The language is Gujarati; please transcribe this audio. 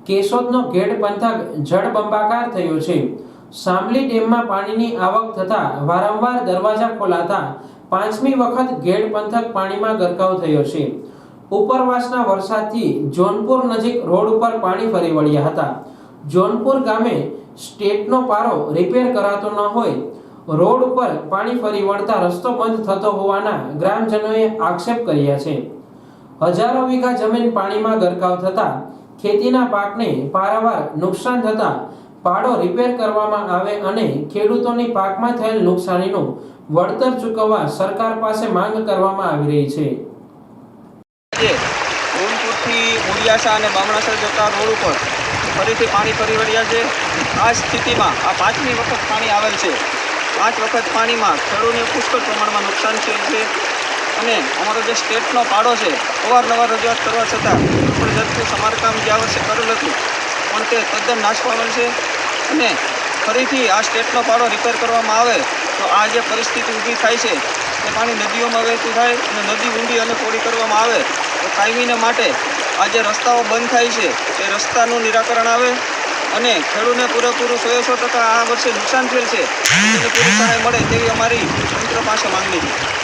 કેશોદનો ગેડ પંથક જળબંબાકાર થયો છે। શામલી ડેમમાં પાણીની આવક થતાં વારંવાર દરવાજા ખોલાતા પાંચમી વખત ગેડ પંથક પાણીમાં ગરકાવ થયો છે। ઉપરવાસના વરસાદથી જોનપુર નજીક રોડ ઉપર પાણી ફરી વળ્યા હતા। જોનપુર ગામે સ્ટેટનો પારો રિપેર કરાતો ન હોય રોડ ઉપર પાણી ફરી વળતા રસ્તો બંધ થતો હોવાના ગ્રામજનોએ આક્ષેપ કર્યા છે। હજારો વીઘા જમીન પાણીમાં ગરકાવ થતા ખેતીના પાકને પારાવાર નુકસાન થતા પાડો રિપેર કરવામાં આવે અને ખેડૂતોની પાકમાં થયેલ નુકસાનીનું વળતર ચૂકવવા સરકાર પાસે માંગ કરવામાં આવી રહી છે। જોનપુરથી મુડિયાસા અને બામણાસર જતા રોડ ઉપર ફરીથી પાણી ફરી વળ્યા છે। આ સ્થિતિમાં આ પાંચમી વખત પાણી આવેલ છે। 5 વખત પાણીમાં ખેડૂતોને પુષ્કળ પ્રમાણમાં નુકસાન થયેલ છે અને અમારો જે સ્ટેટનો પાડો છે અવારનવાર રજૂઆત કરવા છતાં જબરજસ્ત સમારકામ જે આ વર્ષે કરેલ હતું પણ તે તદ્દન નાશ પામેલ છે અને ફરીથી આ સ્ટેટનો પાડો રિપેર કરવામાં આવે તો આ જે પરિસ્થિતિ ઊભી થાય છે તે પાણી નદીઓમાં વહેતું થાય અને નદી ઊંડી અને પહોળી કરવામાં આવે તો કાયમીને માટે આ જે રસ્તાઓ બંધ થાય છે તે રસ્તાનું નિરાકરણ આવે અને ખેડૂતને પૂરેપૂરું 100% આ વર્ષે નુકસાન થયેલ છે તેને પૂરી સહાય મળે તેવી અમારી તંત્ર પાસે માંગણી છે।